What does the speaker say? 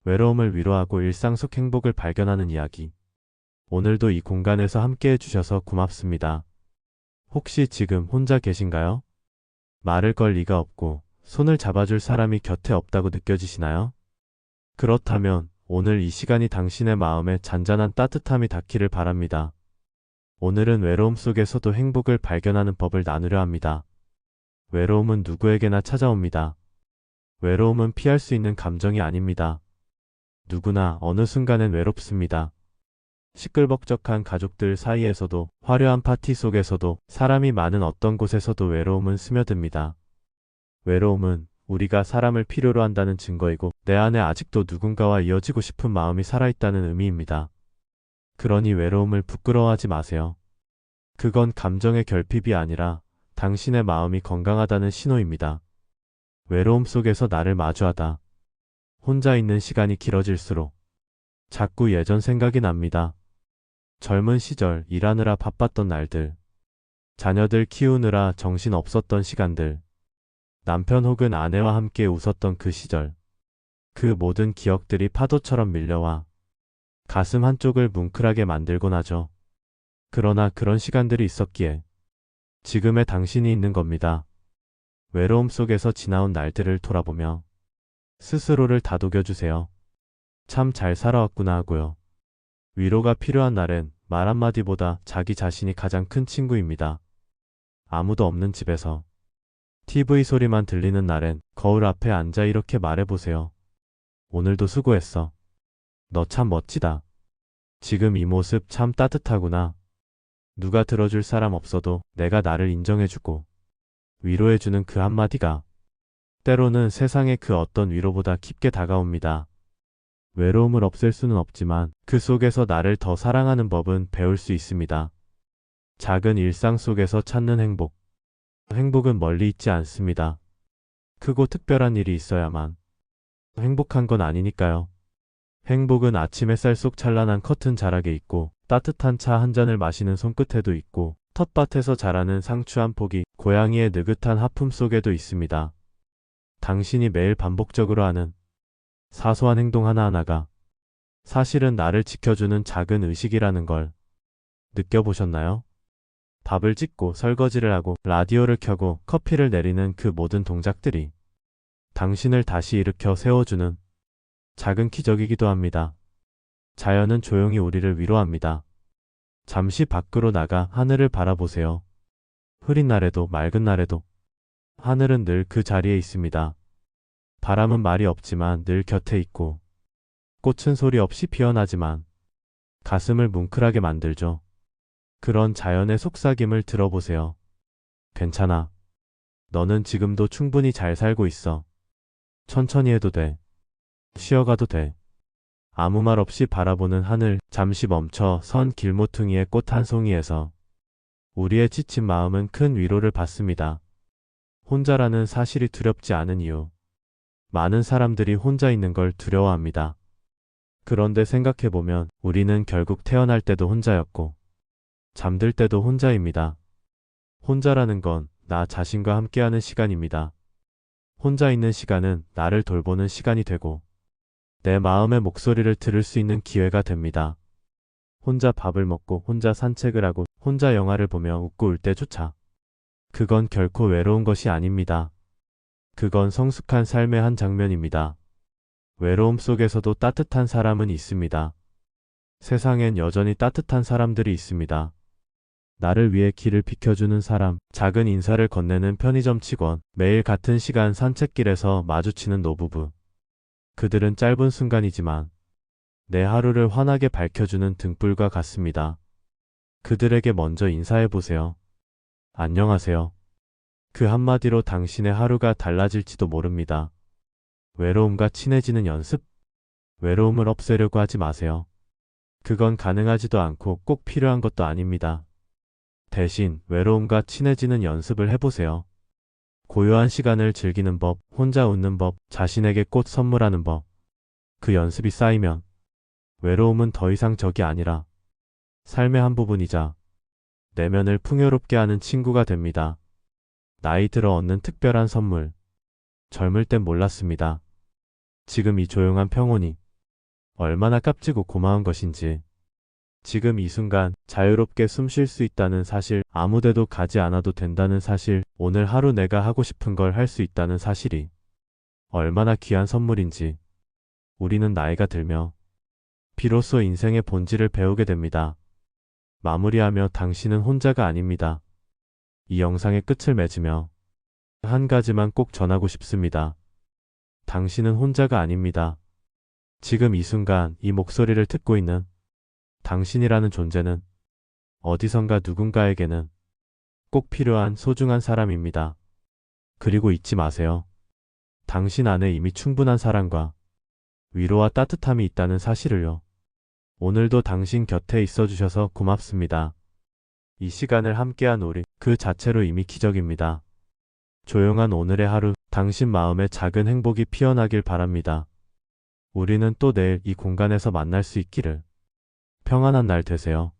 외로움을 위로하고 일상 속 행복을 발견하는 이야기. 오늘도 이 공간에서 함께 해주셔서 고맙습니다. 혹시 지금 혼자 계신가요? 말을 걸 리가 없고 손을 잡아줄 사람이 곁에 없다고 느껴지시나요? 그렇다면 오늘 이 시간이 당신의 마음에 잔잔한 따뜻함이 닿기를 바랍니다. 오늘은 외로움 속에서도 행복을 발견하는 법을 나누려 합니다. 외로움은 누구에게나 찾아옵니다. 외로움은 피할 수 있는 감정이 아닙니다. 누구나 어느 순간엔 외롭습니다. 시끌벅적한 가족들 사이에서도, 화려한 파티 속에서도, 사람이 많은 어떤 곳에서도 외로움은 스며듭니다. 외로움은 우리가 사람을 필요로 한다는 증거이고, 내 안에 아직도 누군가와 이어지고 싶은 마음이 살아있다는 의미입니다. 그러니 외로움을 부끄러워하지 마세요. 그건 감정의 결핍이 아니라 당신의 마음이 건강하다는 신호입니다. 외로움 속에서 나를 마주하다. 혼자 있는 시간이 길어질수록 자꾸 예전 생각이 납니다. 젊은 시절 일하느라 바빴던 날들, 자녀들 키우느라 정신 없었던 시간들, 남편 혹은 아내와 함께 웃었던 그 시절, 그 모든 기억들이 파도처럼 밀려와 가슴 한쪽을 뭉클하게 만들곤 하죠. 그러나 그런 시간들이 있었기에 지금의 당신이 있는 겁니다. 외로움 속에서 지나온 날들을 돌아보며 스스로를 다독여주세요. 참 잘 살아왔구나 하고요. 위로가 필요한 날엔 말 한마디보다 자기 자신이 가장 큰 친구입니다. 아무도 없는 집에서 TV 소리만 들리는 날엔 거울 앞에 앉아 이렇게 말해보세요. 오늘도 수고했어. 너 참 멋지다. 지금 이 모습 참 따뜻하구나. 누가 들어줄 사람 없어도 내가 나를 인정해주고 위로해주는 그 한마디가 때로는 세상의 그 어떤 위로보다 깊게 다가옵니다. 외로움을 없앨 수는 없지만 그 속에서 나를 더 사랑하는 법은 배울 수 있습니다. 작은 일상 속에서 찾는 행복. 행복은 멀리 있지 않습니다. 크고 특별한 일이 있어야만 행복한 건 아니니까요. 행복은 아침 햇살 속 찬란한 커튼 자락에 있고 따뜻한 차 한 잔을 마시는 손끝에도 있고 텃밭에서 자라는 상추 한 포기, 고양이의 느긋한 하품 속에도 있습니다. 당신이 매일 반복적으로 하는 사소한 행동 하나하나가 사실은 나를 지켜주는 작은 의식이라는 걸 느껴보셨나요? 밥을 짓고 설거지를 하고 라디오를 켜고 커피를 내리는 그 모든 동작들이 당신을 다시 일으켜 세워주는 작은 기적이기도 합니다. 자연은 조용히 우리를 위로합니다. 잠시 밖으로 나가 하늘을 바라보세요. 흐린 날에도 맑은 날에도 하늘은 늘 그 자리에 있습니다. 바람은 말이 없지만 늘 곁에 있고 꽃은 소리 없이 피어나지만 가슴을 뭉클하게 만들죠. 그런 자연의 속삭임을 들어보세요. 괜찮아. 너는 지금도 충분히 잘 살고 있어. 천천히 해도 돼. 쉬어가도 돼. 아무 말 없이 바라보는 하늘, 잠시 멈춰 선 길모퉁이의 꽃 한 송이에서 우리의 지친 마음은 큰 위로를 받습니다. 혼자라는 사실이 두렵지 않은 이유. 많은 사람들이 혼자 있는 걸 두려워합니다. 그런데 생각해보면 우리는 결국 태어날 때도 혼자였고 잠들 때도 혼자입니다. 혼자라는 건 나 자신과 함께하는 시간입니다. 혼자 있는 시간은 나를 돌보는 시간이 되고 내 마음의 목소리를 들을 수 있는 기회가 됩니다. 혼자 밥을 먹고 혼자 산책을 하고 혼자 영화를 보며 웃고 울 때조차 그건 결코 외로운 것이 아닙니다. 그건 성숙한 삶의 한 장면입니다. 외로움 속에서도 따뜻한 사람은 있습니다. 세상엔 여전히 따뜻한 사람들이 있습니다. 나를 위해 길을 비켜주는 사람, 작은 인사를 건네는 편의점 직원, 매일 같은 시간 산책길에서 마주치는 노부부. 그들은 짧은 순간이지만 내 하루를 환하게 밝혀주는 등불과 같습니다. 그들에게 먼저 인사해보세요. 안녕하세요. 그 한마디로 당신의 하루가 달라질지도 모릅니다. 외로움과 친해지는 연습? 외로움을 없애려고 하지 마세요. 그건 가능하지도 않고 꼭 필요한 것도 아닙니다. 대신 외로움과 친해지는 연습을 해보세요. 고요한 시간을 즐기는 법, 혼자 웃는 법, 자신에게 꽃 선물하는 법. 그 연습이 쌓이면 외로움은 더 이상 적이 아니라 삶의 한 부분이자 내면을 풍요롭게 하는 친구가 됩니다. 나이 들어 얻는 특별한 선물. 젊을 땐 몰랐습니다. 지금 이 조용한 평온이 얼마나 값지고 고마운 것인지. 지금 이 순간 자유롭게 숨 쉴 수 있다는 사실, 아무데도 가지 않아도 된다는 사실, 오늘 하루 내가 하고 싶은 걸 할 수 있다는 사실이 얼마나 귀한 선물인지. 우리는 나이가 들며 비로소 인생의 본질을 배우게 됩니다. 마무리하며 당신은 혼자가 아닙니다. 이 영상의 끝을 맺으며 한 가지만 꼭 전하고 싶습니다. 당신은 혼자가 아닙니다. 지금 이 순간 이 목소리를 듣고 있는 당신이라는 존재는 어디선가 누군가에게는 꼭 필요한 소중한 사람입니다. 그리고 잊지 마세요. 당신 안에 이미 충분한 사랑과 위로와 따뜻함이 있다는 사실을요. 오늘도 당신 곁에 있어 주셔서 고맙습니다. 이 시간을 함께한 우리, 그 자체로 이미 기적입니다. 조용한 오늘의 하루, 당신 마음에 작은 행복이 피어나길 바랍니다. 우리는 또 내일 이 공간에서 만날 수 있기를. 평안한 날 되세요.